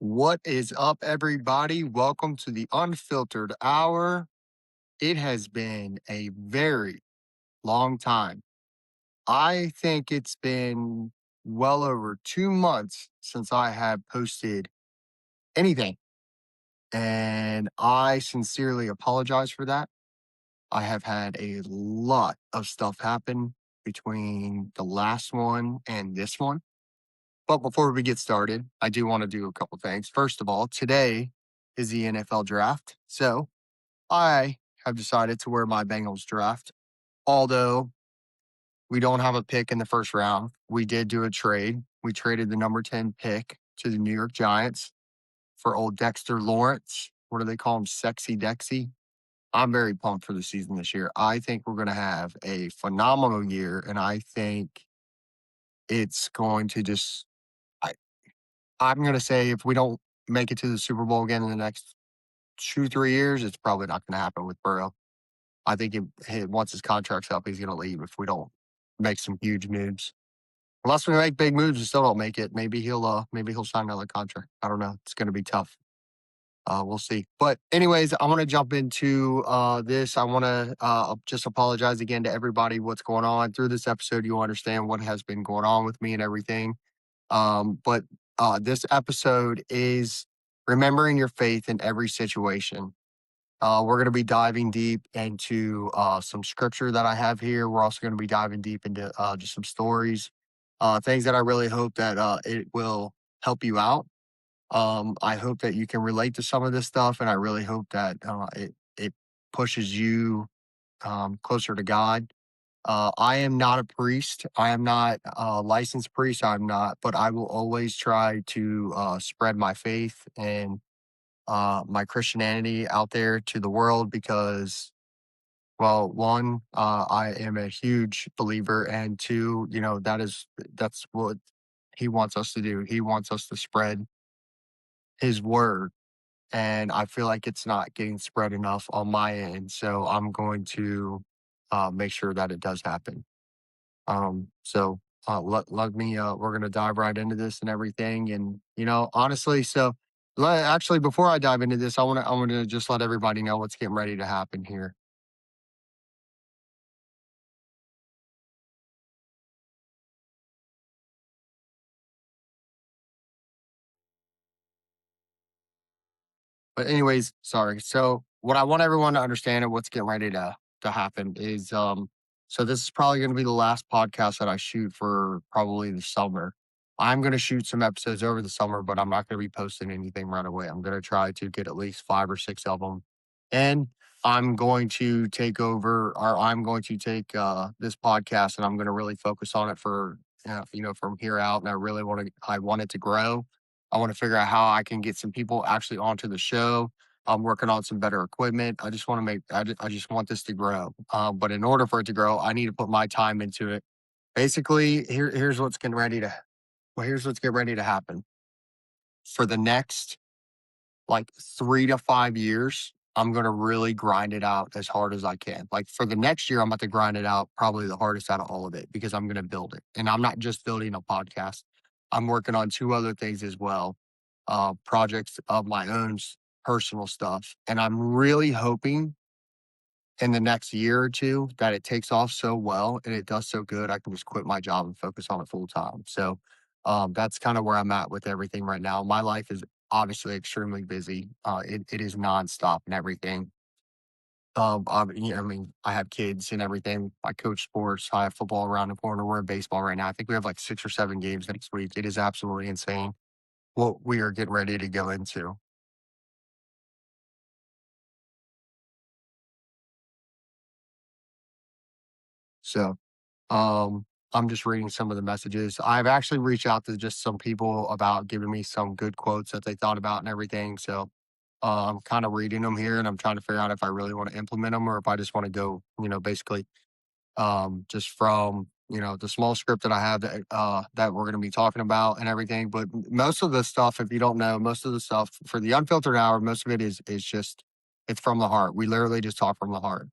What is up, everybody? Welcome to the Unfiltered Hour. It has been a very long time. I think it's been well over 2 months since I have posted anything, and I sincerely apologize for that. I have had a lot of stuff happen between the last one and this one. But before we get started, I do want to do a couple things. First of all, today is the NFL draft. So I have decided to wear my Bengals draft. Although we don't have a pick in the first round, we did do a trade. We traded the number 10 pick to the New York Giants for old Dexter Lawrence. What do they call him? Sexy Dexy. I'm very pumped for the season this year. I think we're going to have a phenomenal year. And I think it's going to just, I, I'm going to say if we don't make it to the Super Bowl again in the next 2, 3 years, it's probably not going to happen with Burrow. I think once his contract's up, he's going to leave if we don't make some huge moves. Unless we make big moves and still don't make it, maybe he'll sign another contract. I don't know. It's going to be tough. We'll see. But anyways, I want to jump into this. I want to just apologize again to everybody. What's going on through this episode? You'll understand what has been going on with me and everything. But this episode is remembering your faith in every situation. We're going to be diving deep into some scripture that I have here. We're also going to be diving deep into just some stories, things that I really hope that it will help you out. I hope that you can relate to some of this stuff, and I really hope that it pushes you closer to God. I am not a priest. I am not a licensed priest. I'm not, but I will always try to spread my faith and my Christianity out there to the world because, well, one, I am a huge believer, and two, that's what he wants us to do. He wants us to spread his word, and I feel like it's not getting spread enough on my end. So I'm going to make sure that it does happen. Let me, we're going to dive right into this and everything. And, honestly, actually, before I dive into this, I want to just let everybody know what's getting ready to happen here. But anyways, sorry. So what I want everyone to understand and what's getting ready to happen is so this is probably going to be the last podcast that I shoot for probably the summer. I'm going to shoot some episodes over the summer, but I'm not going to be posting anything right away. I'm going to try to get at least 5 or 6 of them. And I'm going to take over, or I'm going to take this podcast, and I'm going to really focus on it for from here out. And I want it to grow. I want to figure out how I can get some people actually onto the show. I'm working on some better equipment. I just want this to grow. But in order for it to grow, I need to put my time into it. Basically, here's what's getting ready to happen for the next like 3 to 5 years. I'm going to really grind it out as hard as I can. Like for the next year, I'm about to grind it out probably the hardest out of all of it because I'm going to build it. And I'm not just building a podcast. I'm working on two other things as well, projects of my own personal stuff. And I'm really hoping in the next year or two that it takes off so well and it does so good, I can just quit my job and focus on it full time. So that's kind of where I'm at with everything right now. My life is obviously extremely busy. It is nonstop and everything. I mean, I have kids and everything. I coach sports. I have football around the corner. We're in baseball right now. I think we have like 6 or 7 games next week. It is absolutely insane what we are getting ready to go into. So I'm just reading some of the messages. I've actually reached out to just some people about giving me some good quotes that they thought about and everything. So I'm kind of reading them here and I'm trying to figure out if I really want to implement them or if I just want to go, basically just from, the small script that I have that we're going to be talking about and everything. But most of the stuff, if you don't know, most of the stuff for the unfiltered hour, most of it is just, it's from the heart. We literally just talk from the heart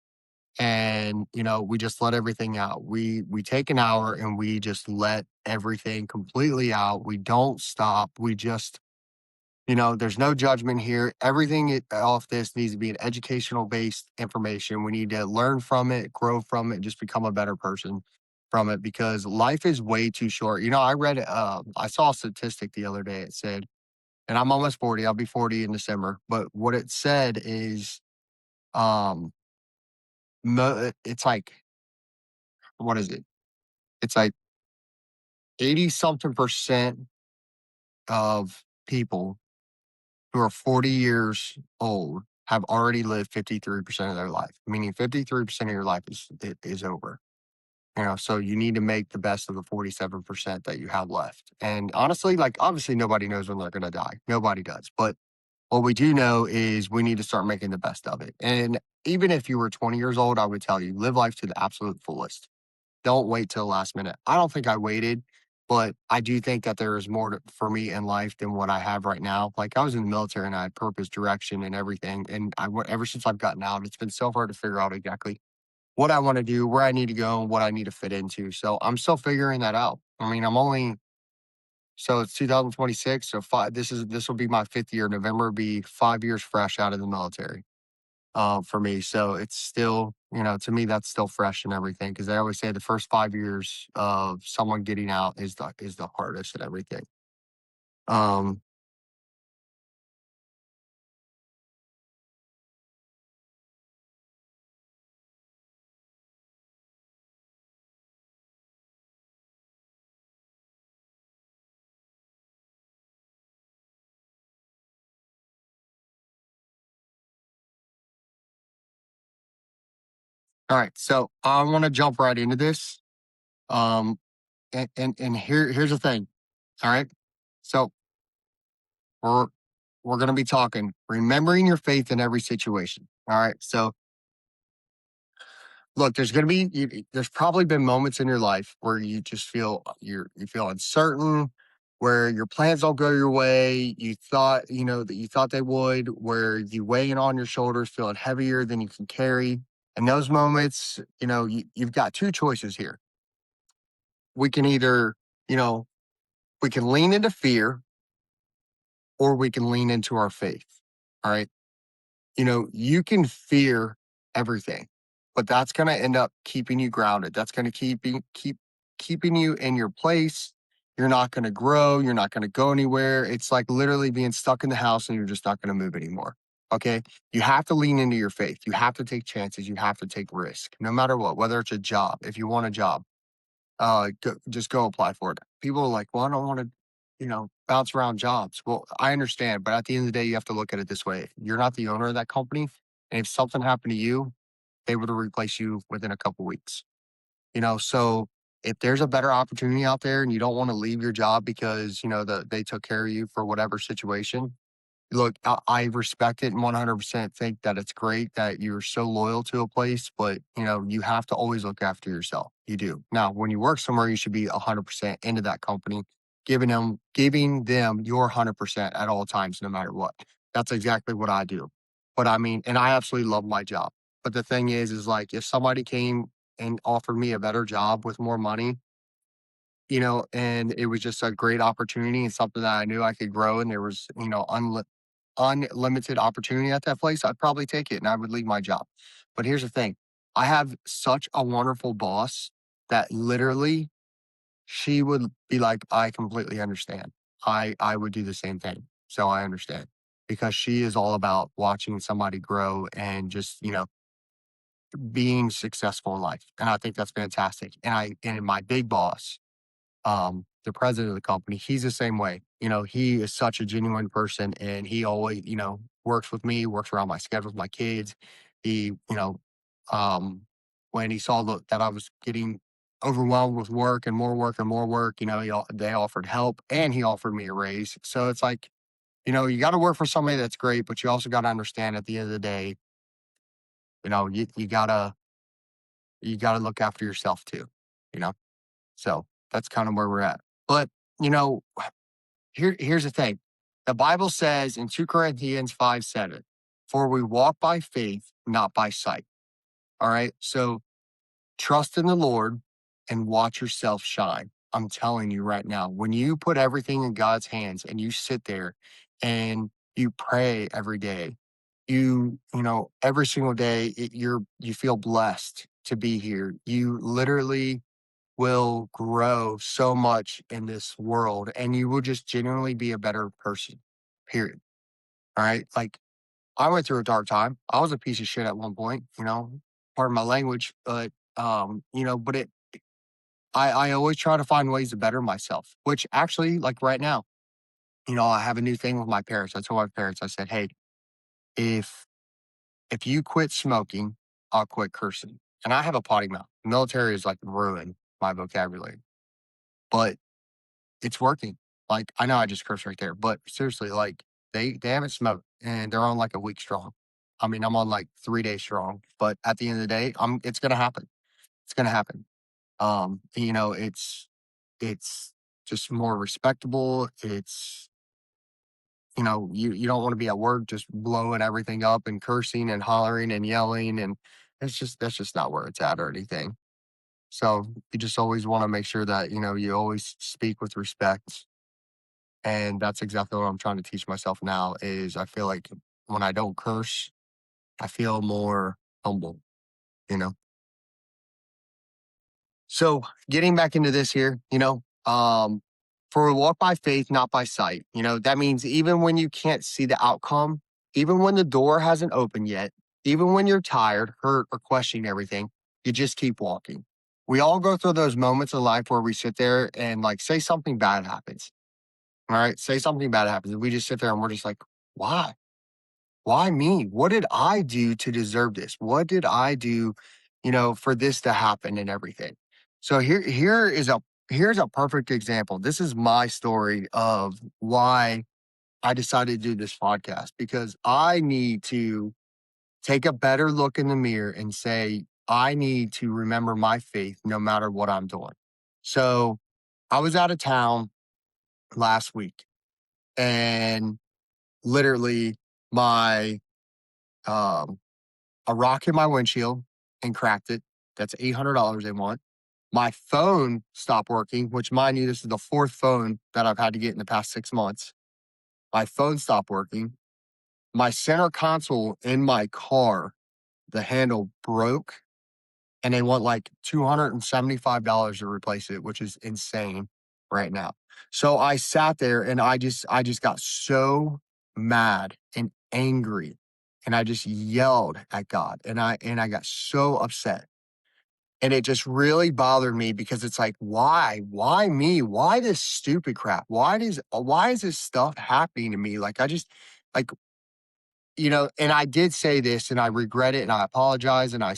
and we just let everything out. We take an hour and we just let everything completely out. We don't stop. We just There's no judgment here. Everything off this needs to be an educational based information. We need to learn from it, grow from it, just become a better person from it because life is way too short. I saw a statistic the other day. It said, and I'm almost 40, I'll be 40 in December, but what it said is, um, it's like, what is it? It's like 80 something percent of people who are 40 years old have already lived 53% of their life, meaning 53% of your life is over. So you need to make the best of the 47% that you have left. And honestly, like obviously nobody knows when they're going to die. Nobody does. But what we do know is we need to start making the best of it. And even if you were 20 years old, I would tell you live life to the absolute fullest. Don't wait till the last minute. I don't think I waited, but I do think that there is more for me in life than what I have right now. Like I was in the military and I had purpose, direction, and everything. And ever since I've gotten out, it's been so hard to figure out exactly what I want to do, where I need to go, and what I need to fit into. So I'm still figuring that out. I mean, so it's 2026. So this will be my fifth year. November will be 5 years fresh out of the military for me. So it's still, to me, that's still fresh and everything. Cause they always say the first 5 years of someone getting out is the hardest and everything. Um, all right. So I want to jump right into this. Um, and here's the thing. All right. So we're, we're going to be talking, remembering your faith in every situation. All right. So look, there's probably been moments in your life where you just feel you feel uncertain, where your plans don't go your way. You thought they would, where you weighing on your shoulders, feeling heavier than you can carry. In those moments, you've got two choices here. We can either, you know, we can lean into fear or we can lean into our faith. All right. You can fear everything, but that's going to end up keeping you grounded. That's going to keep keeping you in your place. You're not going to grow. You're not going to go anywhere. It's like literally being stuck in the house and you're just not going to move anymore. Okay. You have to lean into your faith. You have to take chances. You have to take risk no matter what, whether it's a job. If you want a job, just go apply for it. People are like, well, I don't want to, bounce around jobs. Well, I understand, but at the end of the day, you have to look at it this way. You're not the owner of that company. And if something happened to you, they would replace you within a couple weeks. So if there's a better opportunity out there and you don't want to leave your job because, they took care of you for whatever situation, look, I respect it and 100% think that it's great that you're so loyal to a place, but you have to always look after yourself. You do. Now, when you work somewhere, you should be 100% into that company, giving them your 100% at all times, no matter what. That's exactly what I do. But I mean, and I absolutely love my job. But the thing is like if somebody came and offered me a better job with more money, and it was just a great opportunity and something that I knew I could grow and there was, unlimited opportunity at that place, I'd probably take it and I would leave my job. But here's the thing. I have such a wonderful boss that literally she would be like, I completely understand. I would do the same thing. So I understand because she is all about watching somebody grow and just, being successful in life. And I think that's fantastic. And my big boss, the president of the company, he's the same way. He is such a genuine person and he always, works with me, works around my schedule with my kids. He, um, when he saw that I was getting overwhelmed with work and more work, they offered help and he offered me a raise. So it's like, you got to work for somebody that's great, but you also got to understand at the end of the day, you gotta look after yourself too, you know? So that's kind of where we're at. But, you know, here's the thing. The Bible says in 2 Corinthians 5:7, for we walk by faith, not by sight. All right. So trust in the Lord and watch yourself shine. I'm telling you right now, when you put everything in God's hands and you sit there and you pray every day, every single day, you feel blessed to be here. You literally will grow so much in this world and you will just genuinely be a better person, period. All right. Like I went through a dark time. I was a piece of shit at one point, pardon my language, but but I always try to find ways to better myself, which actually, like right now, I have a new thing with my parents. I told my parents, I said, hey, if if you quit smoking, I'll quit cursing. And I have a potty mouth. Military is like ruined my vocabulary, but it's working. Like I know I just cursed right there, but seriously, like they haven't smoked and they're on like a week strong. I mean, I'm on like 3 days strong, but at the end of the day, it's gonna happen. It's gonna happen. It's just more respectable. You don't want to be at work just blowing everything up and cursing and hollering and yelling and that's just not where it's at or anything. So you just always want to make sure that, you always speak with respect. And that's exactly what I'm trying to teach myself now is I feel like when I don't curse, I feel more humble, you know? So getting back into this here, for walk by faith, not by sight. That means even when you can't see the outcome, even when the door hasn't opened yet, even when you're tired, hurt, or questioning everything, you just keep walking. We all go through those moments in life where we sit there and like say something bad happens. All right. Say something bad happens. And we just sit there and we're just like, why? Why me? What did I do to deserve this? What did I do, for this to happen and everything? So here's a perfect example. This is my story of why I decided to do this podcast because I need to take a better look in the mirror and say, I need to remember my faith no matter what I'm doing. So I was out of town last week and literally my um a rock in my windshield and cracked it. That's $800 they want. My phone stopped working, which mind you, this is the fourth phone that I've had to get in the past 6 months. My phone stopped working. My center console in my car, the handle broke, and they want like $275 to replace it, which is insane right now. So I sat there and I just got so mad and angry and I just yelled at God and I got so upset. And it just really bothered me because it's like, why? Why me? Why this stupid crap? Why is this stuff happening to me? Like I just like and I did say this and I regret it and I apologize and I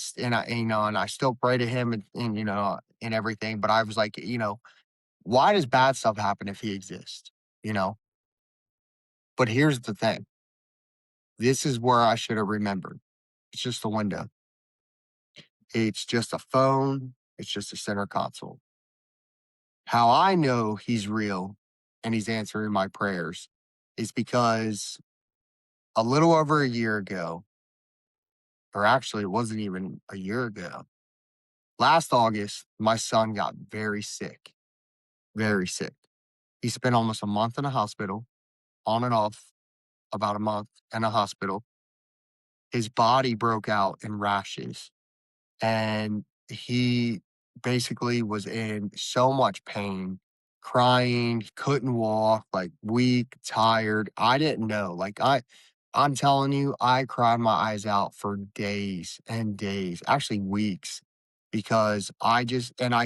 still pray to him and everything. But I was like, why does bad stuff happen if he exists? You know? But here's the thing. This is where I should have remembered. It's just a window. It's just a phone. It's just a center console. How I know he's real and he's answering my prayers is because a little over a year ago, or actually it wasn't even a year ago, last August, my son got very sick, very sick. He spent almost a month in a hospital, on and off, about a month in a hospital. His body broke out in rashes and he basically was in so much pain, crying, couldn't walk, like weak, tired. I didn't know. I'm telling you, I cried my eyes out for days and days, actually weeks, because I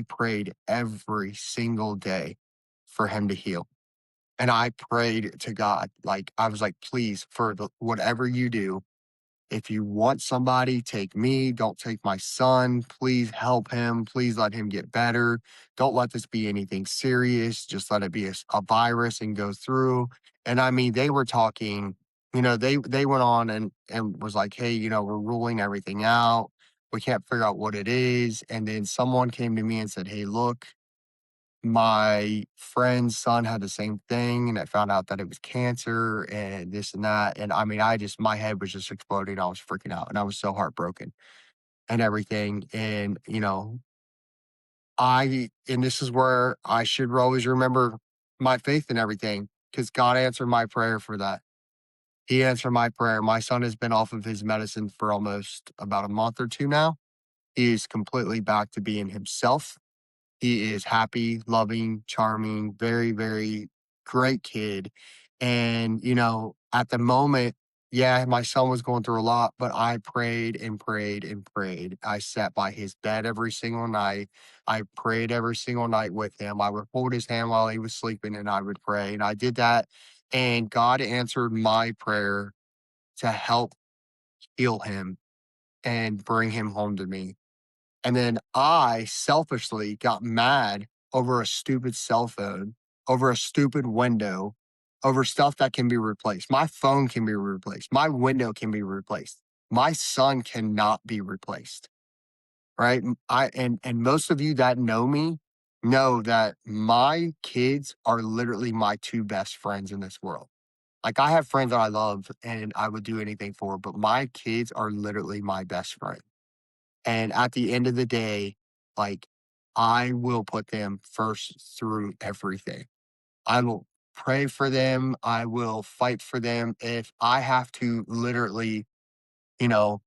prayed every single day for him to heal. And I prayed to God, like I was like, please, whatever you do, if you want somebody, take me. Don't take my son. Please help him. Please let him get better. Don't let this be anything serious. Just let it be a virus and go through. And I mean, they were talking, they went on and was like, hey, we're ruling everything out. We can't figure out what it is. And then someone came to me and said, hey, look, my friend's son had the same thing, and I found out that it was cancer and this and that. And I mean, my head was just exploding. I was freaking out and I was so heartbroken and everything. And, and this is where I should always remember my faith and everything, because God answered my prayer for that. He answered my prayer. My son has been off of his medicine for almost about a month or 2 now. He is completely back to being himself. He is happy, loving, charming, very, very great kid. And, at the moment, yeah, my son was going through a lot, but I prayed and prayed and prayed. I sat by his bed every single night. I prayed every single night with him. I would hold his hand while he was sleeping and I would pray. And I did that. And God answered my prayer to help heal him and bring him home to me. And then I selfishly got mad over a stupid cell phone, over a stupid window, over stuff that can be replaced. My phone can be replaced. My window can be replaced. My son cannot be replaced. Right. And most of you that know me know that my kids are literally my two best friends in this world. Like I have friends that I love and I would do anything for, but my kids are literally my best friend. And at the end of the day, like, I will put them first through everything. I will pray for them. I will fight for them. If I have to literally, you know,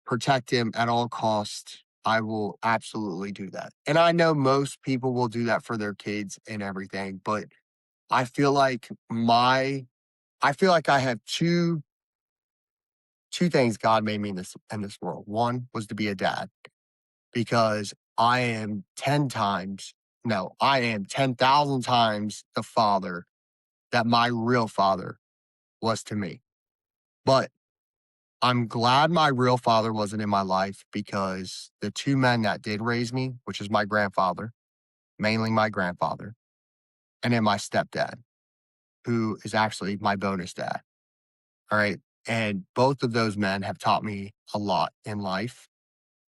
protect them at all costs, I will absolutely do that. And I know most people will do that for their kids and everything, but I feel like I feel like I have two things God made me in this world. One was to be a dad because I am 10 times, no, I am 10,000 times the father that my real father was to me. But I'm glad my real father wasn't in my life because the two men that did raise me, which is my grandfather, mainly my grandfather, and then my stepdad, who is actually my bonus dad. All right. And both of those men have taught me a lot in life.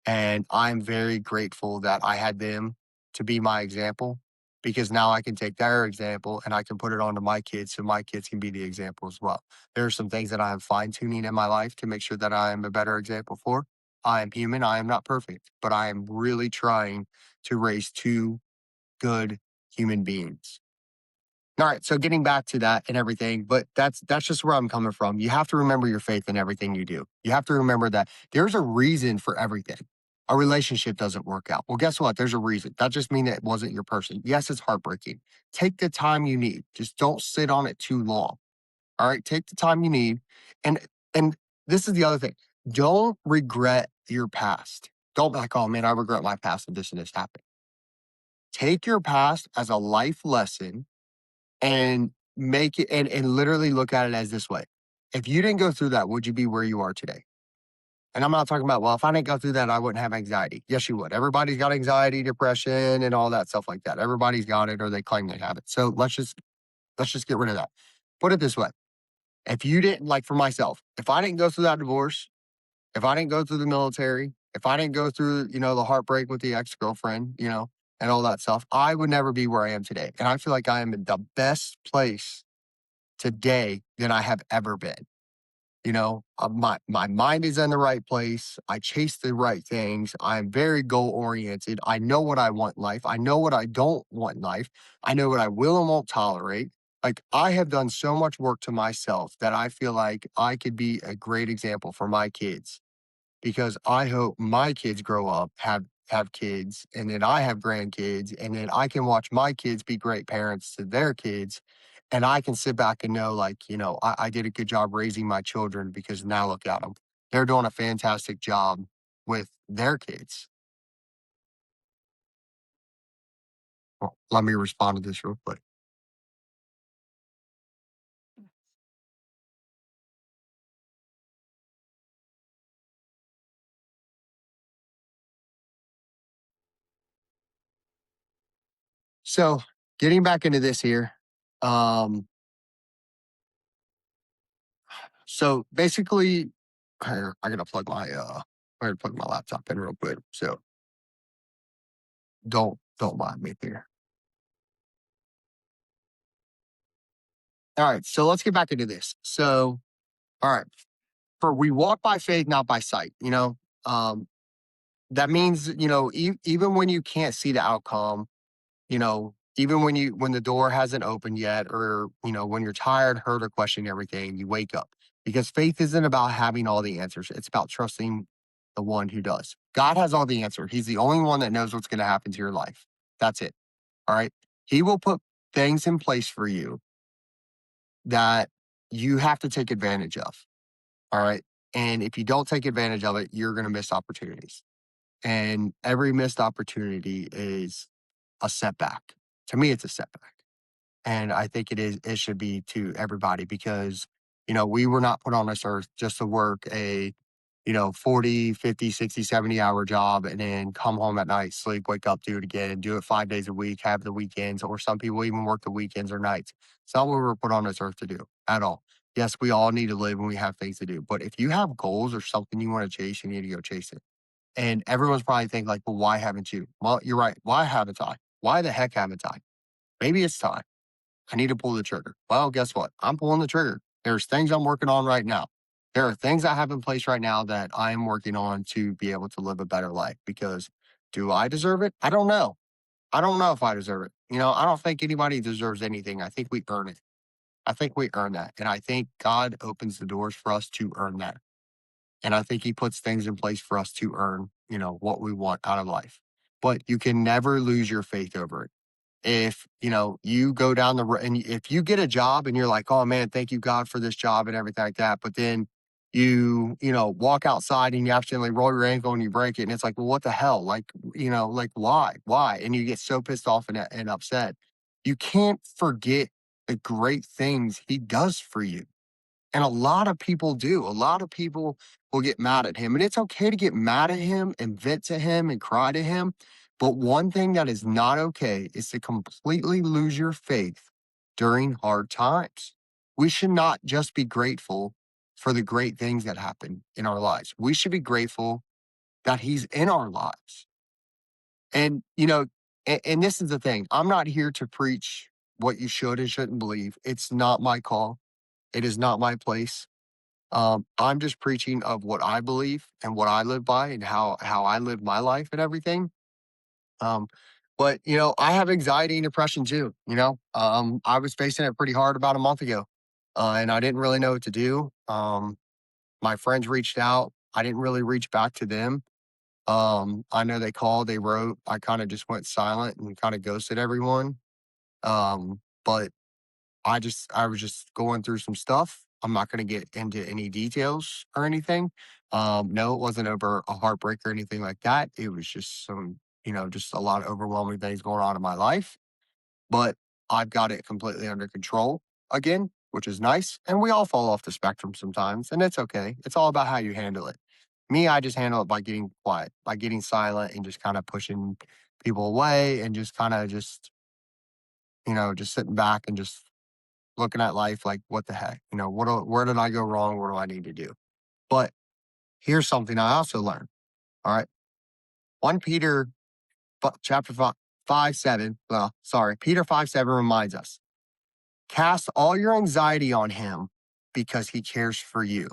And I'm very grateful that I had them to be my example because now I can take their example and I can put it onto my kids so my kids can be the example as well. There are some things that I am fine tuning in my life to make sure that I am a better example for. I am human. I am not perfect, but I am really trying to raise two good human beings. All right, so getting back to that and everything, but that's just where I'm coming from. You have to remember your faith in everything you do. You have to remember that there's a reason for everything. A relationship doesn't work out. Well, guess what? There's a reason. That just means that it wasn't your person. Yes, it's heartbreaking. Take the time you need. Just don't sit on it too long. All right, take the time you need. And and this is the other thing. Don't regret your past. Don't be like, oh man, I regret my past and this happened. Take your past as a life lesson and make it and literally look at it as this way. If you didn't go through that, would you be where you are today? And I'm not talking about, well, if I didn't go through that, I wouldn't have anxiety. Yes, you would. Everybody's got anxiety, depression, and all that stuff like that. Everybody's got it or they claim they have it. So let's just get rid of that. Put it this way. If you didn't like for myself, if I didn't go through that divorce, if I didn't go through the military, if I didn't go through, the heartbreak with the ex-girlfriend, and all that stuff, I would never be where I am today. And I feel like I am in the best place today than I have ever been. My mind is in the right place. I chase the right things. I'm very goal oriented. I know what I want in life. I know what I don't want in life. I know what I will and won't tolerate. Like I have done so much work to myself that I feel like I could be a great example for my kids because I hope my kids grow up, have kids, and then I have grandkids, and then I can watch my kids be great parents to their kids. And I can sit back and know, like, I did a good job raising my children because now look at them. They're doing a fantastic job with their kids. Well, let me respond to this real quick. So, getting back into this here. Um, so basically, here, I gotta plug my laptop in real quick. So don't mind me here. All right, so let's get back into this. So, all right, for we walk by faith, not by sight. Um, that means, even when you can't see the outcome, even when the door hasn't opened yet, or, when you're tired, hurt, or questioning everything, you wake up. Because faith isn't about having all the answers. It's about trusting the one who does. God has all the answers. He's the only one that knows what's going to happen to your life. That's it. All right. He will put things in place for you that you have to take advantage of. All right. And if you don't take advantage of it, you're going to miss opportunities. And every missed opportunity is a setback. To me, it's a setback. And I think it should be to everybody because, we were not put on this earth just to work a, 40, 50, 60, 70-hour job and then come home at night, sleep, wake up, do it again, and do it 5 days a week, have the weekends, or some people even work the weekends or nights. It's not what we were put on this earth to do at all. Yes, we all need to live and we have things to do. But if you have goals or something you want to chase, you need to go chase it. And everyone's probably thinking, like, well, why haven't you? Well, you're right. Why haven't I? Why the heck haven't I? Maybe it's time. I need to pull the trigger. Well, guess what? I'm pulling the trigger. There's things I'm working on right now. There are things I have in place right now that I am working on to be able to live a better life because do I deserve it? I don't know. I don't know if I deserve it. I don't think anybody deserves anything. I think we earn it. I think we earn that. And I think God opens the doors for us to earn that. And I think he puts things in place for us to earn, what we want out of life. But you can never lose your faith over it. If, you go down the road and if you get a job and you're like, oh man, thank you God for this job and everything like that. But then walk outside and you accidentally roll your ankle and you break it. And it's like, well, what the hell? Like, like why? And you get so pissed off and upset. You can't forget the great things he does for you. And a lot of people do. A lot of people will get mad at him. And it's okay to get mad at him and vent to him and cry to him. But one thing that is not okay is to completely lose your faith during hard times. We should not just be grateful for the great things that happen in our lives. We should be grateful that he's in our lives. And, and this is the thing, I'm not here to preach what you should and shouldn't believe. It's not my call. It is not my place. I'm just preaching of what I believe and what I live by and how I live my life and everything. Um, but I have anxiety and depression too. I was facing it pretty hard about a month ago, and I didn't really know what to do. My friends reached out. I didn't really reach back to them. I know they called, they wrote. I kind of just went silent and kind of ghosted everyone. But I was just going through some stuff. I'm not going to get into any details or anything. No, it wasn't over a heartbreak or anything like that. It was just just a lot of overwhelming things going on in my life. But I've got it completely under control again, which is nice. And we all fall off the spectrum sometimes, and it's okay. It's all about how you handle it. Me, I just handle it by getting quiet, by getting silent and just kind of pushing people away and just kind of just sitting back and just looking at life like, what the heck? Where did I go wrong? What do I need to do? But here's something I also learned. All right. 1 Peter chapter 5, 7. Well, sorry. Peter 5, 7 reminds us cast all your anxiety on him because he cares for you.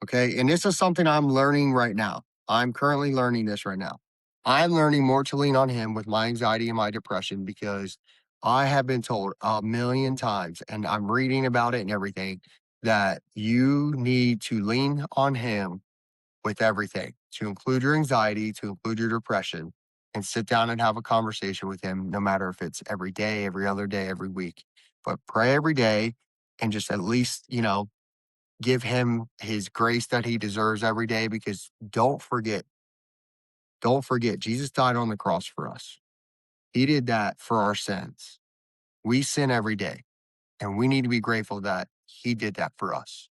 Okay. And this is something I'm learning right now. I'm currently learning this right now. I'm learning more to lean on him with my anxiety and my depression because I have been told a million times, and I'm reading about it and everything, that you need to lean on him with everything, to include your anxiety, to include your depression, and sit down and have a conversation with him, no matter if it's every day, every other day, every week. But pray every day and just at least, give him his grace that he deserves every day because don't forget, Jesus died on the cross for us. He did that for our sins. We sin every day, and we need to be grateful that he did that for us.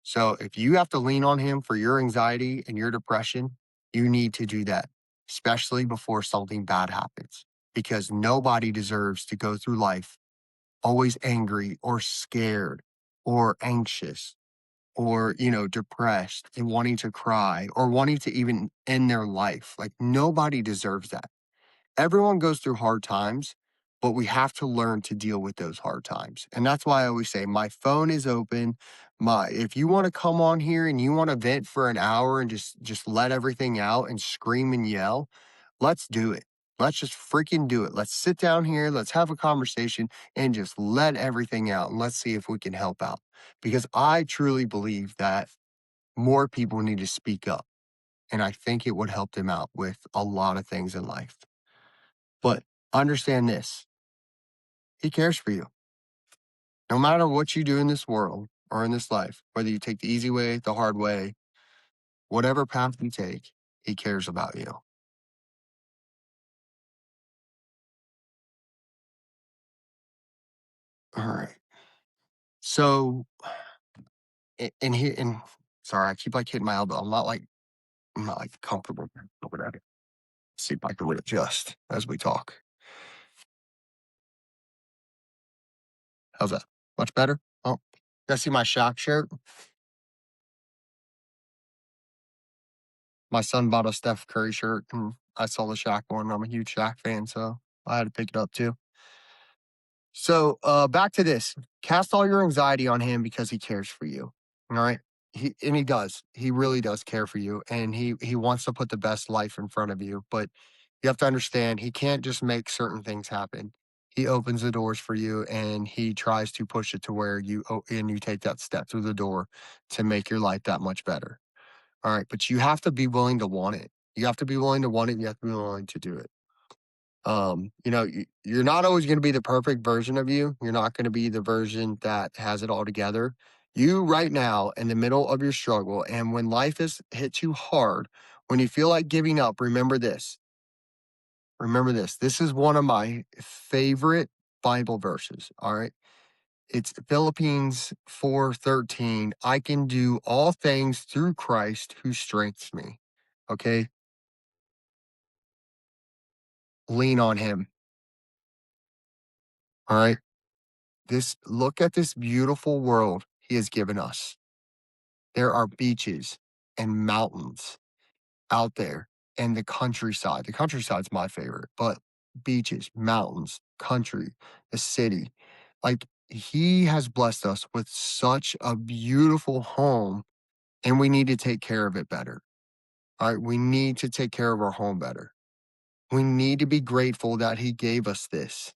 So if you have to lean on him for your anxiety and your depression, you need to do that, especially before something bad happens, because nobody deserves to go through life always angry or scared or anxious or, depressed and wanting to cry or wanting to even end their life. Like nobody deserves that. Everyone goes through hard times, but we have to learn to deal with those hard times. And that's why I always say my phone is open. My if you want to come on here and you want to vent for an hour and just let everything out and scream and yell, let's do it. Let's just freaking do it. Let's sit down here, let's have a conversation and just let everything out and let's see if we can help out. Because I truly believe that more people need to speak up. And I think it would help them out with a lot of things in life. But understand this, he cares for you. No matter what you do in this world or in this life, whether you take the easy way, the hard way, whatever path you take, he cares about you. All right. So, and here, and sorry, I keep like hitting my elbow. I'm not like comfortable over that. See if I can readjust as we talk. How's that? Much better? Oh, you guys see my shock shirt? My son bought a Steph Curry shirt, and I saw the Shaq one. I'm a huge Shaq fan, so I had to pick it up too. So, back to this. Cast all your anxiety on him because he cares for you. All right. He does. He really does care for you. And he wants to put the best life in front of you. But you have to understand he can't just make certain things happen. He opens the doors for you and he tries to push it to where and you take that step through the door to make your life that much better. All right. But you have to be willing to want it. You have to be willing to want it. You have to be willing to do it. You're not always going to be the perfect version of you. You're not going to be the version that has it all together. You right now in the middle of your struggle, and when life has hit you hard, when you feel like giving up, remember this. Remember this. This is one of my favorite Bible verses. All right. It's Philippines 4:13. I can do all things through Christ who strengthens me. Okay. Lean on him. All right. Look at this beautiful world he has given us. There are beaches and mountains out there and the countryside. The countryside's my favorite, but beaches, mountains, country, the city. Like he has blessed us with such a beautiful home and we need to take care of it better. All right. We need to take care of our home better. We need to be grateful that he gave us this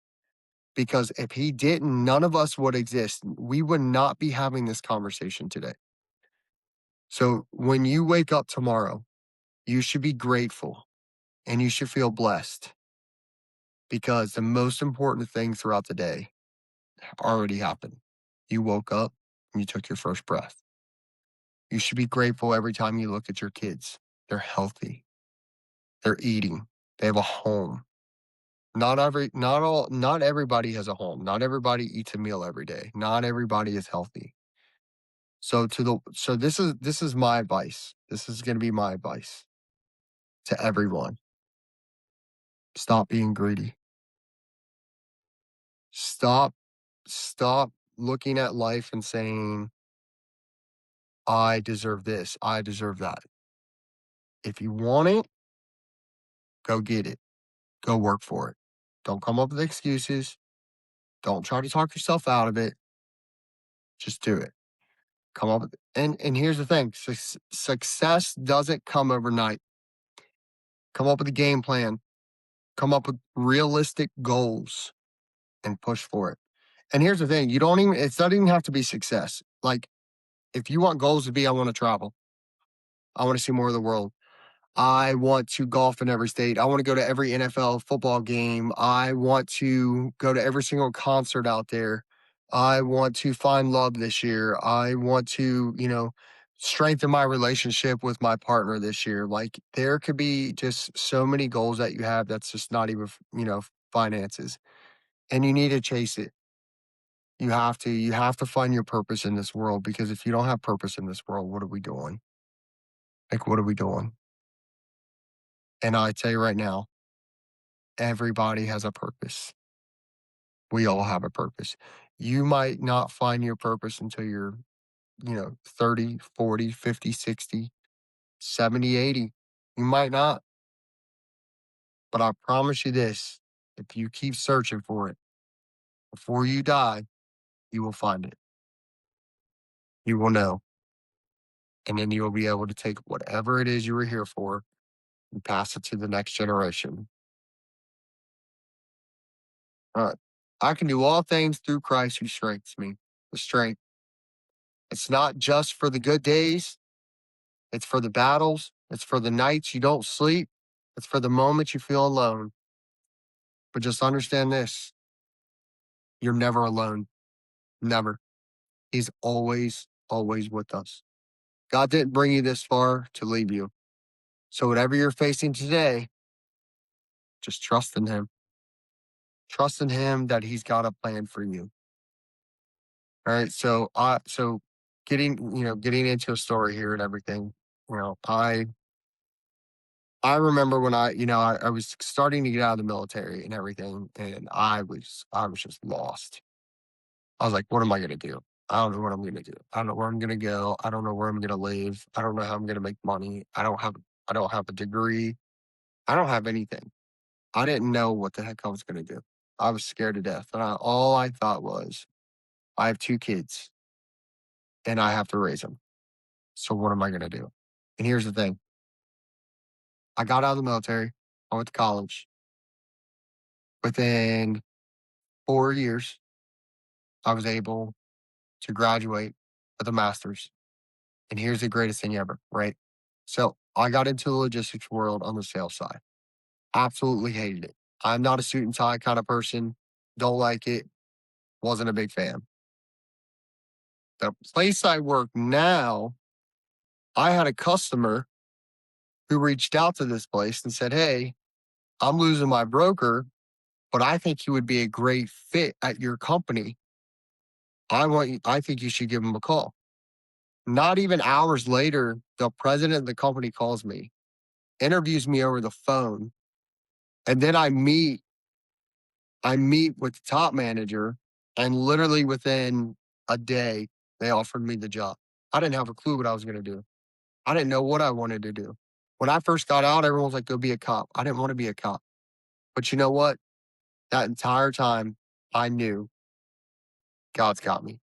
because if he didn't, none of us would exist. We would not be having this conversation today. So when you wake up tomorrow, you should be grateful and you should feel blessed because the most important thing throughout the day already happened. You woke up and you took your first breath. You should be grateful every time you look at your kids. They're healthy. They're eating. They have a home. Not everybody has a home. Not everybody eats a meal every day. Not everybody is healthy. So this is my advice. This is going to be my advice to everyone. Stop being greedy. Stop stop looking at life and saying, I deserve this, I deserve that. If you want it, go get it. Go work for it. Don't come up with excuses. Don't try to talk yourself out of it. Just do it. Come up with and here's the thing. Success doesn't come overnight. Come up with a game plan. Come up with realistic goals and push for it. And here's the thing, it doesn't even have to be success. Like if you want goals to be, I want to travel. I want to see more of the world. I want to golf in every state. I want to go to every NFL football game. I want to go to every single concert out there. I want to find love this year. I want to, strengthen my relationship with my partner this year. Like there could be just so many goals that you have that's just not even, finances. And you need to chase it. You have to find your purpose in this world because if you don't have purpose in this world, what are we doing? Like, what are we doing? And I tell you right now, everybody has a purpose. We all have a purpose. You might not find your purpose until you're, 30, 40, 50, 60, 70, 80. You might not, but I promise you this. If you keep searching for it before you die, you will find it. You will know. And then you will be able to take whatever it is you were here for and pass it to the next generation. I can do all things through Christ who strengthens me. The strength. It's not just for the good days, it's for the battles, it's for the nights you don't sleep, it's for the moments you feel alone. But just understand this, you're never alone. Never. He's always, always with us. God didn't bring you this far to leave you. So, whatever you're facing today, just trust in Him. Trust in Him that He's got a plan for you. All right. So getting into a story here and everything, you know, I remember when I was starting to get out of the military and everything, and I was just lost. I was like, what am I gonna do? I don't know what I'm gonna do. I don't know where I'm gonna go. I don't know where I'm gonna live. I don't know how I'm gonna make money. I don't have a degree. I don't have anything. I didn't know what the heck I was gonna do. I was scared to death. And all I thought was, I have two kids and I have to raise them. So what am I gonna do? And here's the thing. I got out of the military. I went to college. Within 4 years, I was able to graduate with a master's. And here's the greatest thing ever, right? So I got into the logistics world on the sales side. Absolutely hated it. I'm not a suit and tie kind of person. Don't like it. Wasn't a big fan. The place I work now, I had a customer who reached out to this place and said, hey, I'm losing my broker, but I think he would be a great fit at your company. I think you should give him a call. Not even hours later, the president of the company calls me, interviews me over the phone, and then I meet with the top manager, and literally within a day, they offered me the job. I didn't have a clue what I was going to do. I didn't know what I wanted to do. When I first got out, everyone was like, go be a cop. I didn't want to be a cop. But you know what? That entire time, I knew God's got me.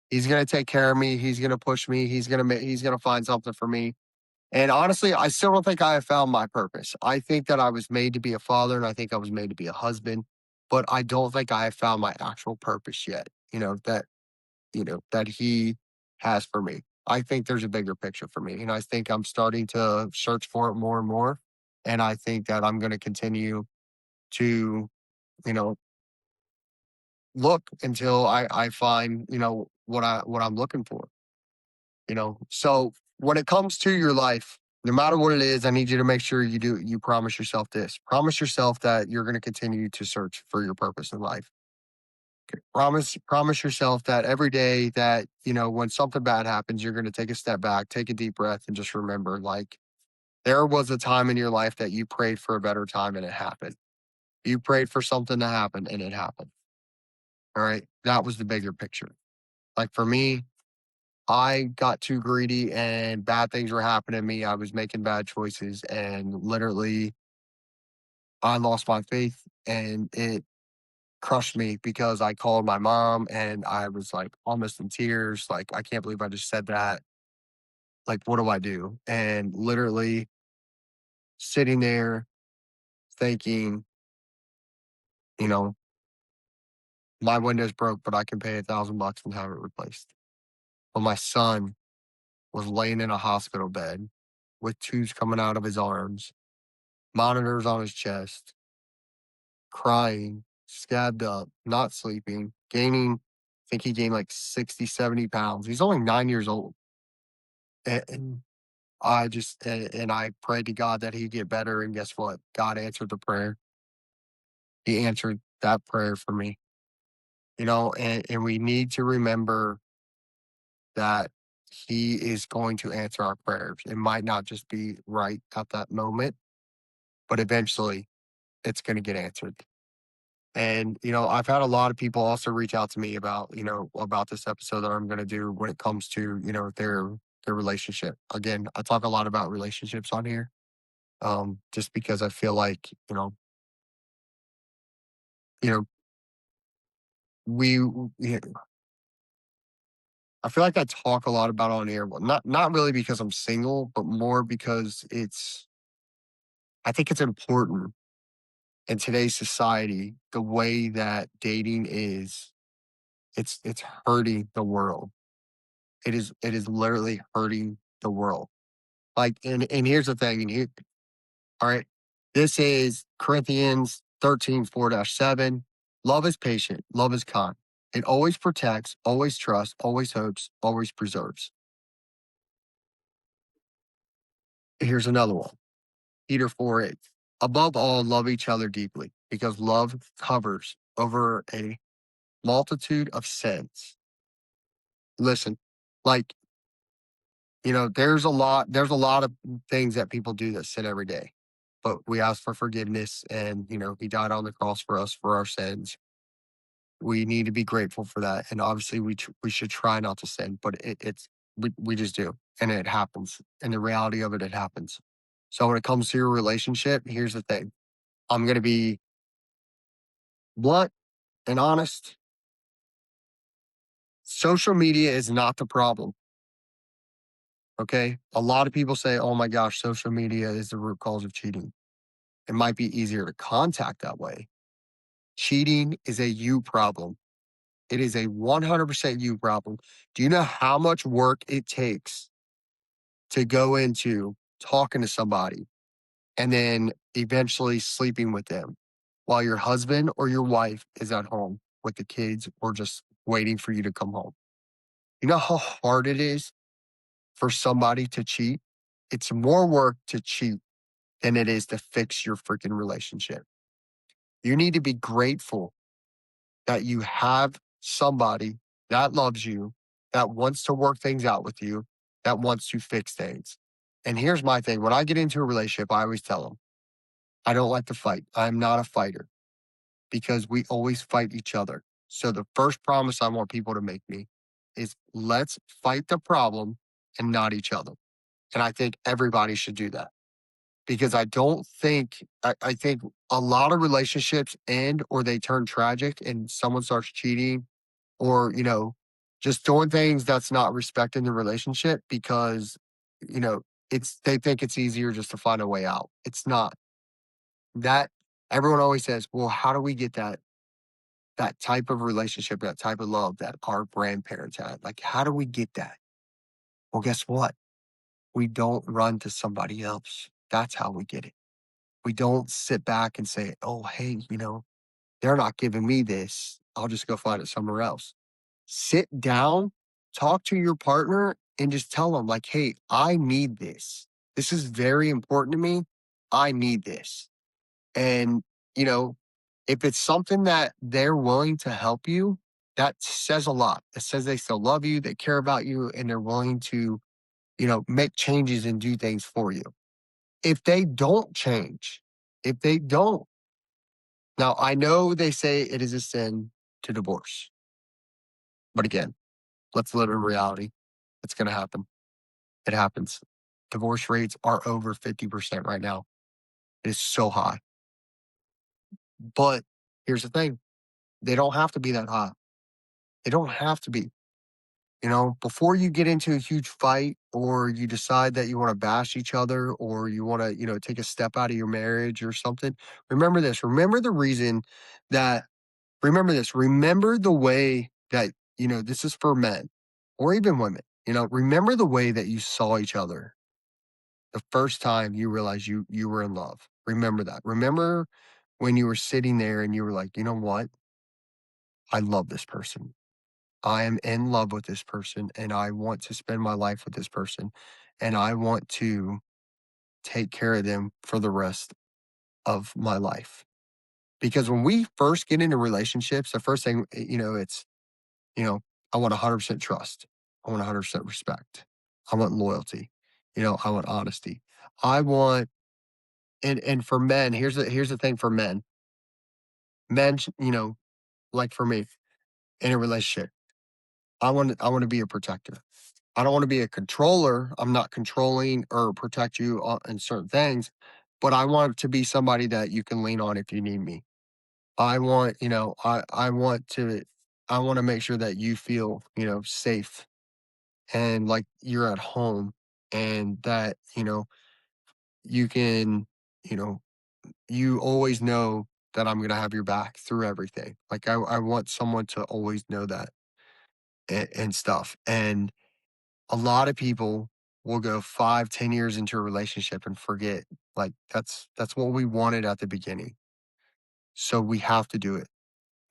He's going to take care of me. He's going to push me. He's going to find something for me. And honestly, I still don't think I have found my purpose. I think that I was made to be a father and I think I was made to be a husband, but I don't think I have found my actual purpose yet, that he has for me. I think there's a bigger picture for me. And I think I'm starting to search for it more and more. And I think that I'm going to continue to, you know, look until I find, what I'm looking for. So when it comes to your life, no matter what it is, I need you to make sure you promise yourself this. Promise yourself that you're going to continue to search for your purpose in life. Okay. Promise yourself that every day that, when something bad happens, you're going to take a step back, take a deep breath, and just remember, like, there was a time in your life that you prayed for a better time and it happened. You prayed for something to happen and it happened. All right. That was the bigger picture. Like for me, I got too greedy and bad things were happening to me. I was making bad choices and literally I lost my faith and it crushed me because I called my mom and I was like almost in tears. Like, I can't believe I just said that. Like, what do I do? And literally sitting there thinking, you know, my window's broke, but I can pay $1,000 and have it replaced. But my son was laying in a hospital bed with tubes coming out of his arms, monitors on his chest, crying, scabbed up, not sleeping, I think he gained like 60, 70 pounds. He's only 9 years old. And and I prayed to God that he'd get better. And guess what? God answered the prayer. He answered that prayer for me, and we need to remember that he is going to answer our prayers. It might not just be right at that moment, but eventually it's going to get answered. And, I've had a lot of people also reach out to me about this episode that I'm going to do when it comes to, their relationship. Again, I talk a lot about relationships on here, just because I feel like, you know, we, yeah, I feel like I talk a lot about on air, but not really because I'm single, but more because I think it's important in today's society, the way that dating is, it's hurting the world. It is literally hurting the world. Like, and here's the thing, and here, all right, this is Corinthians 13, 4-7. Love is patient, love is kind. It always protects, always trusts, always hopes, always preserves. Here's another one. Peter 4:8. Above all, love each other deeply, because love covers over a multitude of sins. Listen, like, there's a lot of things that people do that sin every day. But we ask for forgiveness, and he died on the cross for us for our sins. We need to be grateful for that. And obviously we should try not to sin, but we just do. And it happens. And the reality of it, it happens. So when it comes to your relationship, here's the thing. I'm gonna be blunt and honest. Social media is not the problem. Okay. A lot of people say, oh my gosh, social media is the root cause of cheating. It might be easier to contact that way. Cheating is a you problem. It is a 100% you problem. Do you know how much work it takes to go into talking to somebody and then eventually sleeping with them while your husband or your wife is at home with the kids or just waiting for you to come home? You know how hard it is for somebody to cheat? It's more work to cheat than it is to fix your freaking relationship. You need to be grateful that you have somebody that loves you, that wants to work things out with you, that wants to fix things. And here's my thing, when I get into a relationship, I always tell them, I don't like to fight. I'm not a fighter because we always fight each other. So the first promise I want people to make me is let's fight the problem and not each other. And I think everybody should do that because I think a lot of relationships end or they turn tragic and someone starts cheating or, just doing things that's not respecting the relationship because, you know, they think it's easier just to find a way out. It's not. That Everyone always says, well, how do we get that type of relationship, that type of love that our grandparents had? Like, how do we get that? Well, guess what? We don't run to somebody else. That's how we get it. We don't sit back and say, oh, hey, they're not giving me this. I'll just go find it somewhere else. Sit down, talk to your partner, and just tell them, like, hey, I need this. This is very important to me. I need this. And, you know, if it's something that they're willing to help you, that says a lot. It says they still love you, they care about you, and they're willing to, make changes and do things for you. If they don't change, if they don't, now I know they say it is a sin to divorce. But again, let's live in reality. It's going to happen. It happens. Divorce rates are over 50% right now. It is so high. But here's the thing, they don't have to be that high. They don't have to be. Before you get into a huge fight or you decide that you want to bash each other or you want to, take a step out of your marriage or something, remember this. That, remember this. Remember the way that, this is for men or even women. Remember the way that you saw each other the first time you realized you were in love. Remember that. Remember when you were sitting there and you were like, you know what? I love this person. I am in love with this person and I want to spend my life with this person and I want to take care of them for the rest of my life. Because when we first get into relationships, the first thing, it's, you know, I want 100% trust. I want 100% respect. I want loyalty. I want honesty. I want, and for men, here's the thing for men. Men, like for me in a relationship, I want to be a protector. I don't want to be a controller. I'm not controlling or protect you in certain things, but I want to be somebody that you can lean on if you need me. I want, I want to make sure that you feel, safe and like you're at home and that, you can, you know, you always know that I'm going to have your back through everything. Like I want someone to always know that and stuff. And a lot of people will go 5, 10 years into a relationship and forget like that's what we wanted at the beginning. So we have to do it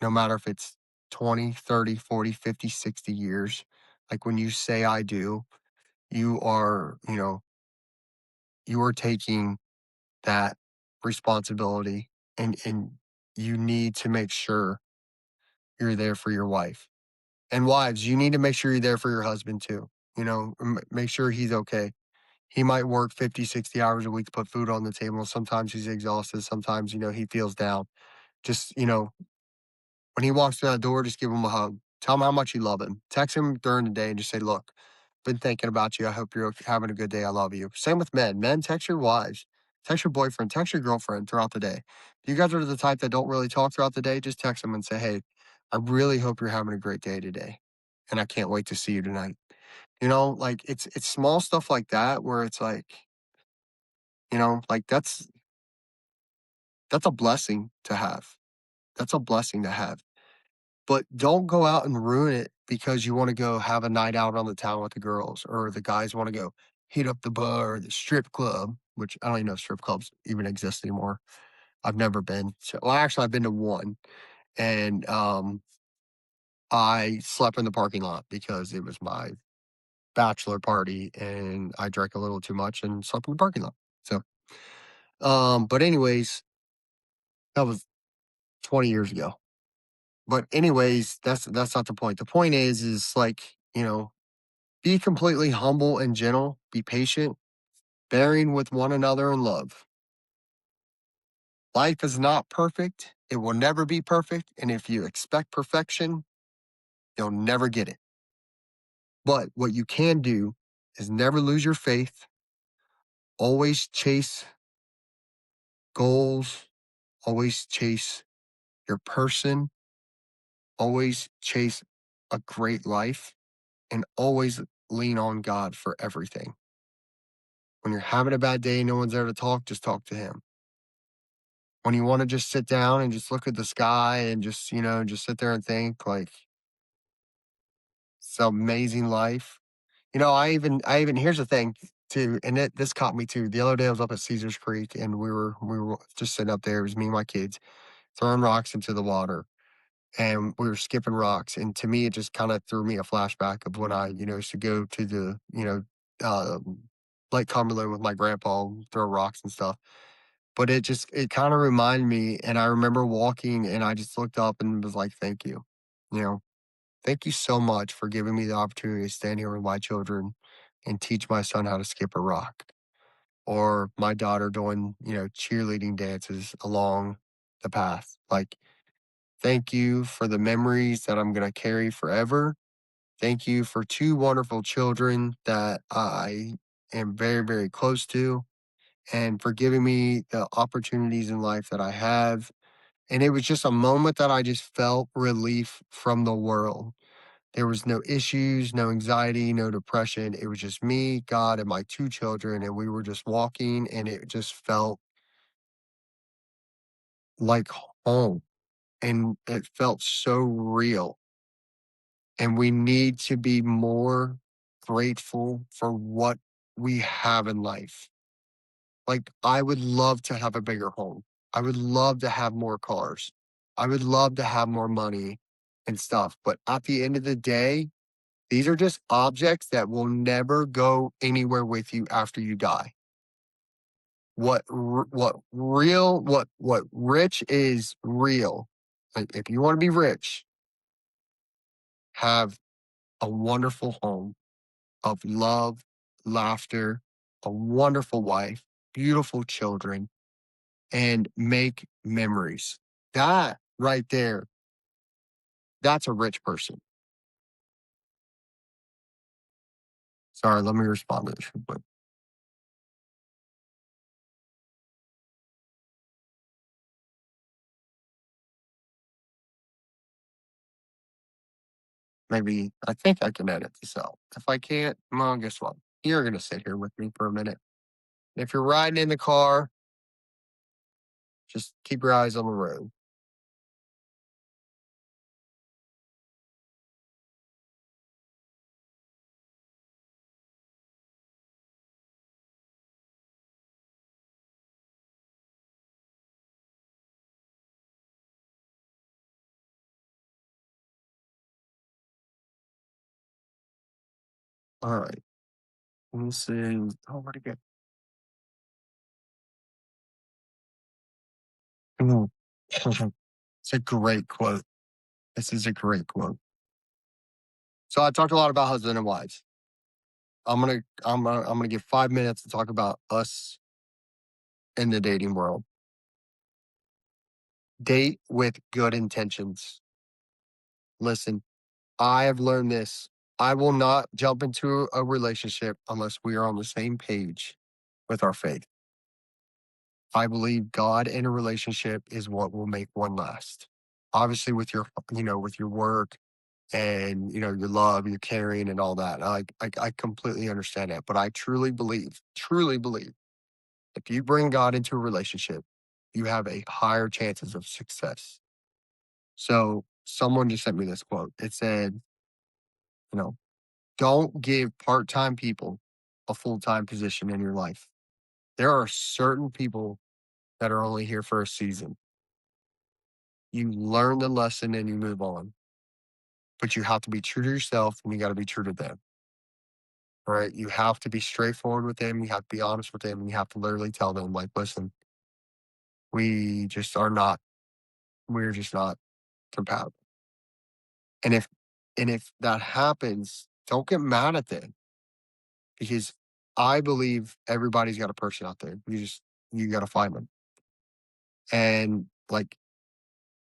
no matter if it's 20, 30, 40, 50, 60 years. Like when you say I do, you are, you are taking that responsibility and you need to make sure you're there for your wife. And wives, you need to make sure you're there for your husband too. Make sure he's okay. He might work 50, 60 hours a week to put food on the table. Sometimes he's exhausted. Sometimes, he feels down. Just, when he walks through that door, just give him a hug. Tell him how much you love him. Text him during the day and just say, look, been thinking about you. I hope you're having a good day. I love you. Same with men. Men, text your wives, text your boyfriend, text your girlfriend throughout the day. If you guys are the type that don't really talk throughout the day, just text them and say, hey, I really hope you're having a great day today. And I can't wait to see you tonight. Like it's small stuff like that where it's like, like that's a blessing to have. That's a blessing to have. But don't go out and ruin it because you wanna go have a night out on the town with the girls, or the guys wanna go hit up the bar or the strip club, which I don't even know if strip clubs even exist anymore. I've never been. Actually, I've been to one, and, I slept in the parking lot because it was my bachelor party, and I drank a little too much and slept in the parking lot. So, but anyways, that was 20 years ago. But anyways, that's not the point. The point is like, be completely humble and gentle, be patient, bearing with one another in love. Life is not perfect. It will never be perfect. And if you expect perfection, you'll never get it. But what you can do is never lose your faith, always chase goals, always chase your person, always chase a great life, and always lean on God for everything. When you're having a bad day, no one's there to talk, just talk to Him. When you want to just sit down and just look at the sky and just, just sit there and think like it's an amazing life. Here's the thing too, and this caught me too. The other day I was up at Caesars Creek and we were just sitting up there. It was me and my kids throwing rocks into the water and we were skipping rocks. And to me, it just kind of threw me a flashback of when I, used to go to the, uh, Lake Cumberland with my grandpa, throw rocks and stuff. But it kind of reminded me, and I remember walking and I just looked up and was like, thank you. You know, thank you so much for giving me the opportunity to stand here with my children and teach my son how to skip a rock. Or my daughter doing, cheerleading dances along the path. Like, thank you for the memories that I'm going to carry forever. Thank you for two wonderful children that I am very, very close to and for giving me the opportunities in life that I have. And it was just a moment that I just felt relief from the world. There was no issues, no anxiety, no depression. It was just me, God, and my two children. And we were just walking, and it just felt like home. And it felt so real. And we need to be more grateful for what we have in life. Like, I would love to have a bigger home. I would love to have more cars. I would love to have more money and stuff. But at the end of the day, these are just objects that will never go anywhere with you after you die. What rich is real. Like, if you want to be rich, have a wonderful home of love, laughter, a wonderful wife, beautiful children, and make memories. That right there, that's a rich person. Sorry, let me respond to this real quick. maybe I think I can edit this out. If I can't, well, guess what? You're gonna sit here with me for a minute. If you're riding in the car, just keep your eyes on the road. All right. This is oh, where'd it go? Ooh. It's a great quote. This is a great quote. So I talked a lot about husband and wives. I'm gonna give 5 minutes to talk about us in the dating world. Date with good intentions. Listen, I have learned this. I will not jump into a relationship unless we are on the same page with our faith. I believe God in a relationship is what will make one last. Obviously, with your, with your work and your love, your caring, and all that. I completely understand that, but I truly believe, if you bring God into a relationship, you have a higher chances of success. So someone just sent me this quote. It said, you know, don't give part-time people a full-time position in your life. There are certain people that are only here for a season. You learn the lesson and you move on, but you have to be true to yourself and you got to be true to them. Right? You have to be straightforward with them. You have to be honest with them. And you have to literally tell them, like, listen, we just are not, we're just not compatible. And if that happens, don't get mad at them because I believe everybody's got a person out there. You got to find them. And like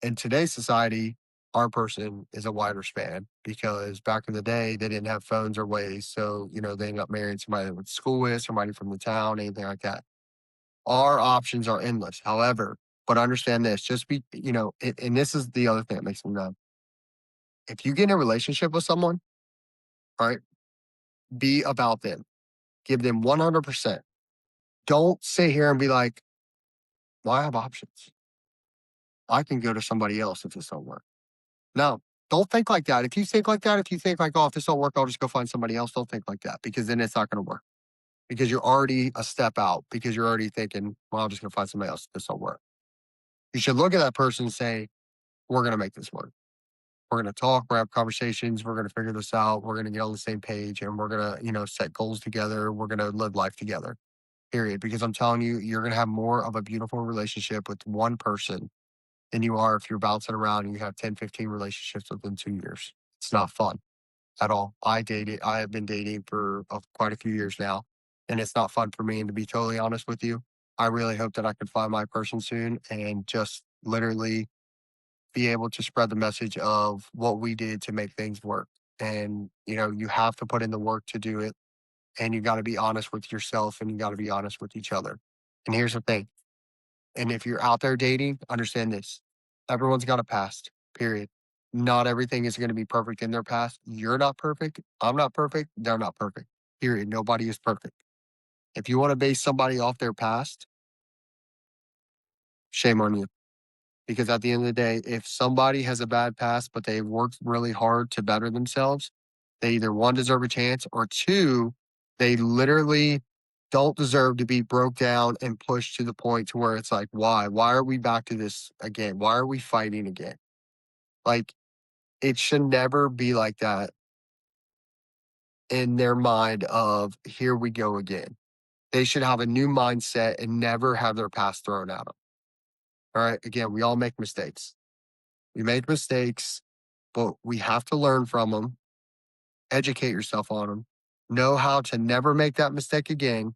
in today's society, our person is a wider span because back in the day they didn't have phones or ways. So, they ended up marrying somebody they went to school with, somebody from the town, anything like that. Our options are endless. However, but understand this, just be, and this is the other thing that makes me mad. If you get in a relationship with someone, right, be about them. Give them 100%. Don't sit here and be like, well, I have options. I can go to somebody else if this don't work. No, don't think like that. If you think like that, if you think like, oh, if this don't work, I'll just go find somebody else. Don't think like that because then it's not going to work because you're already a step out because you're already thinking, well, I'm just going to find somebody else if this don't work. You should look at that person and say, we're going to make this work. We're going to talk, we're going to have conversations, we're going to figure this out, we're going to get on the same page and we're going to, set goals together. We're going to live life together, period. Because I'm telling you, you're going to have more of a beautiful relationship with one person than you are if you're bouncing around and you have 10, 15 relationships within 2 years. It's not fun at all. I have been dating for quite a few years now, and it's not fun for me. And to be totally honest with you, I really hope that I can find my person soon and just literally be able to spread the message of what we did to make things work. And, you have to put in the work to do it. And you got to be honest with yourself and you got to be honest with each other. And here's the thing. And if you're out there dating, understand this. Everyone's got a past, period. Not everything is going to be perfect in their past. You're not perfect. I'm not perfect. They're not perfect, period. Nobody is perfect. If you want to base somebody off their past, shame on you. Because at the end of the day, if somebody has a bad past, but they worked really hard to better themselves, they either one, deserve a chance, or two, they literally don't deserve to be broke down and pushed to the point to where it's like, why? Why are we back to this again? Why are we fighting again? Like, it should never be like that in their mind of here we go again. They should have a new mindset and never have their past thrown at them. All right. Again, we all make mistakes. We make mistakes, but we have to learn from them, educate yourself on them, know how to never make that mistake again,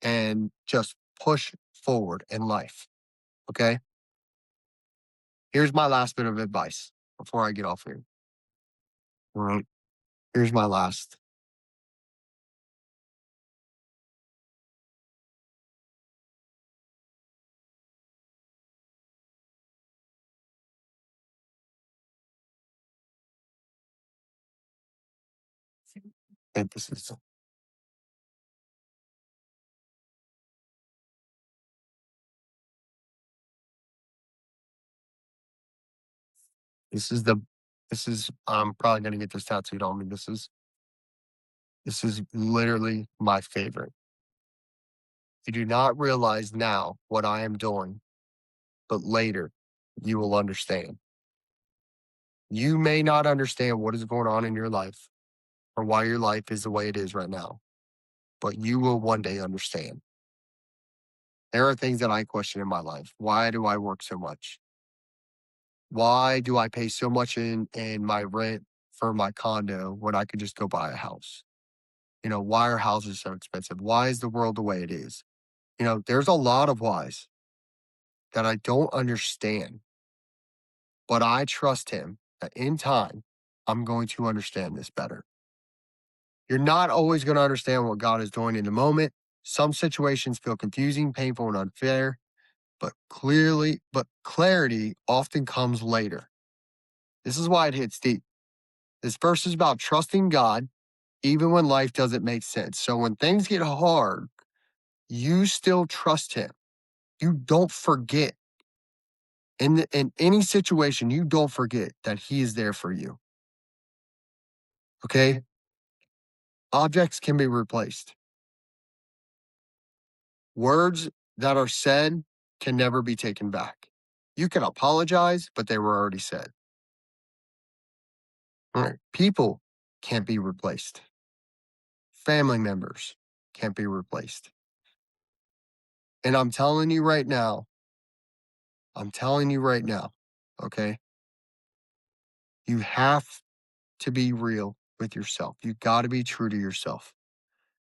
and just push forward in life. Okay. Here's my last bit of advice before I get off here. All right. Here's my last. think this is the this is I'm probably gonna get this tattooed on me. This is literally my favorite. You do not realize now what I am doing, but later you will understand. You may not understand what is going on in your life or why your life is the way it is right now, but you will one day understand. There are things that I question in my life. Why do I work so much? Why do I pay so much in my rent for my condo when I could just go buy a house? Why are houses so expensive? Why is the world the way it is? There's a lot of whys that I don't understand, but I trust him that in time, I'm going to understand this better. You're not always going to understand what God is doing in the moment. Some situations feel confusing, painful, and unfair, but clarity often comes later. This is why it hits deep. This verse is about trusting God even when life doesn't make sense. So when things get hard, you still trust him. You don't forget. In any situation, you don't forget that he is there for you. Okay? Objects can be replaced. Words that are said can never be taken back. You can apologize, but they were already said. All right. People can't be replaced. Family members can't be replaced. And I'm telling you right now, okay, you have to be real with yourself. You got to be true to yourself.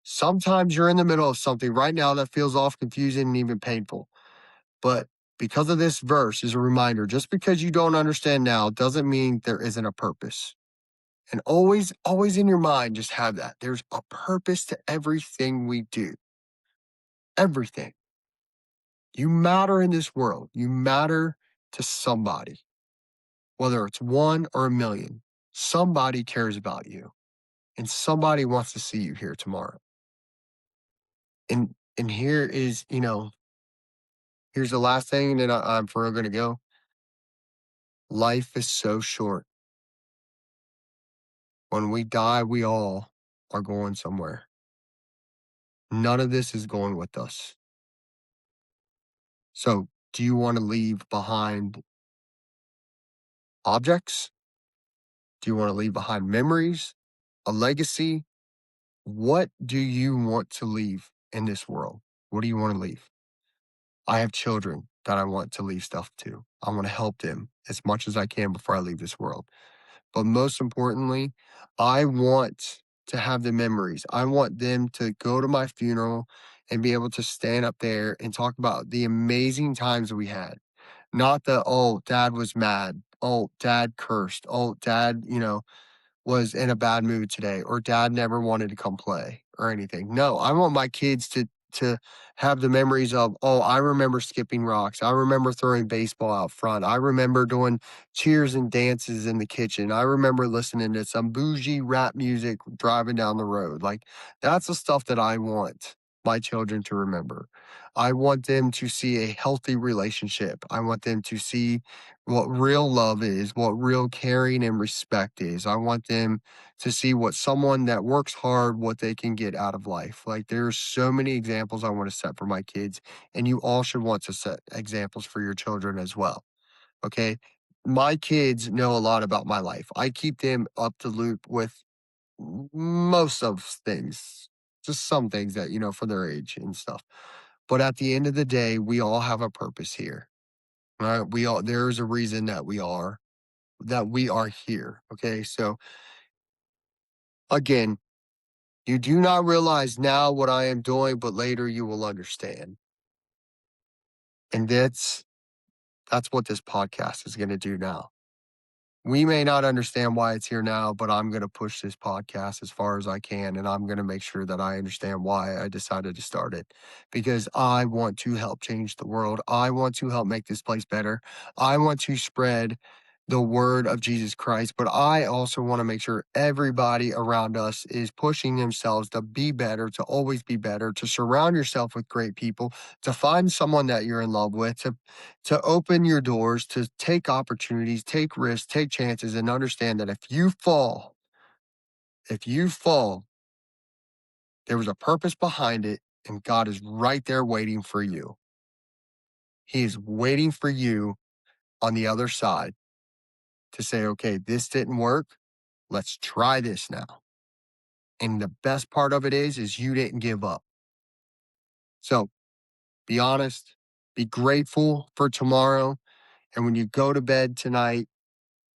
Sometimes you're in the middle of something right now that feels off, confusing, and even painful. But because of this verse is a reminder, just because you don't understand now doesn't mean there isn't a purpose. And always, always in your mind, just have that. There's a purpose to everything we do. Everything. You matter in this world. You matter to somebody, whether it's one or a million. Somebody cares about you and somebody wants to see you here tomorrow. And here's the last thing, and then I'm for real going to go. Life is so short. When we die, we all are going somewhere. None of this is going with us. So, do you want to leave behind objects? Do you want to leave behind memories, a legacy? What do you want to leave in this world? What do you want to leave? I have children that I want to leave stuff to. I want to help them as much as I can before I leave this world. But most importantly, I want to have the memories. I want them to go to my funeral and be able to stand up there and talk about the amazing times we had. Not the, oh, dad was mad. Oh, dad cursed. Oh, dad, was in a bad mood today or dad never wanted to come play or anything. No, I want my kids to have the memories of, oh, I remember skipping rocks. I remember throwing baseball out front. I remember doing cheers and dances in the kitchen. I remember listening to some bougie rap music driving down the road. Like that's the stuff that I want my children to remember. I want them to see a healthy relationship. I want them to see what real love is, what real caring and respect is. I want them to see what someone that works hard, what they can get out of life. Like there's so many examples I want to set for my kids, and you all should want to set examples for your children as well. Okay. My kids know a lot about my life. I keep them up to loop with most of things, just some things that, for their age and stuff. But at the end of the day, we all have a purpose here. Right? There's a reason that we are here. Okay. So again, you do not realize now what I am doing, but later you will understand. And that's what this podcast is going to do now. We may not understand why it's here now, but I'm going to push this podcast as far as I can. And I'm going to make sure that I understand why I decided to start it because I want to help change the world. I want to help make this place better. I want to spread the word of Jesus Christ, but I also want to make sure everybody around us is pushing themselves to be better, to always be better, to surround yourself with great people, to find someone that you're in love with, to open your doors, to take opportunities, take risks, take chances, and understand that if you fall, there was a purpose behind it, and God is right there waiting for you. He is waiting for you on the other side to say, okay, this didn't work. Let's try this now. And the best part of it is you didn't give up. So be honest, be grateful for tomorrow. And when you go to bed tonight,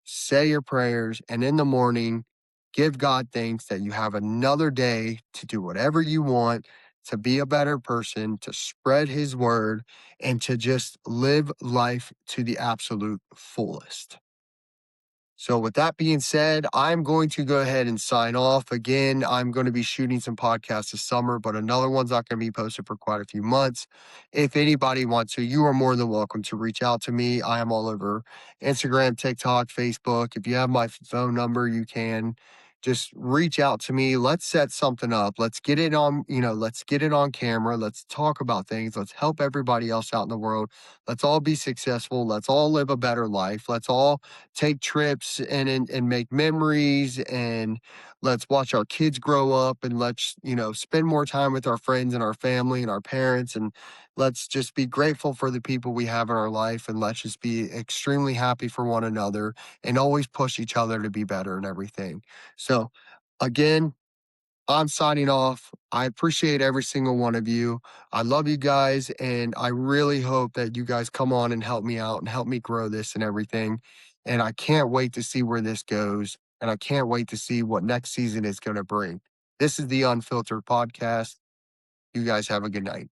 say your prayers. And in the morning, give God thanks that you have another day to do whatever you want, to be a better person, to spread his word, and to just live life to the absolute fullest. So, with that being said, I'm going to go ahead and sign off. Again, I'm going to be shooting some podcasts this summer, but another one's not going to be posted for quite a few months. If anybody wants to, you are more than welcome to reach out to me. I am all over Instagram, TikTok, Facebook. If you have my phone number, you can just reach out to me. Let's set something up. Let's get it on, let's get it on camera. Let's talk about things. Let's help everybody else out in the world. Let's all be successful. Let's all live a better life. Let's all take trips and make memories, and let's watch our kids grow up, and let's spend more time with our friends and our family and our parents, and let's just be grateful for the people we have in our life, and let's just be extremely happy for one another and always push each other to be better and everything. So again, I'm signing off. I appreciate every single one of you. I love you guys, and I really hope that you guys come on and help me out and help me grow this and everything. And I can't wait to see where this goes. And I can't wait to see what next season is going to bring. This is the Unfiltered Podcast. You guys have a good night.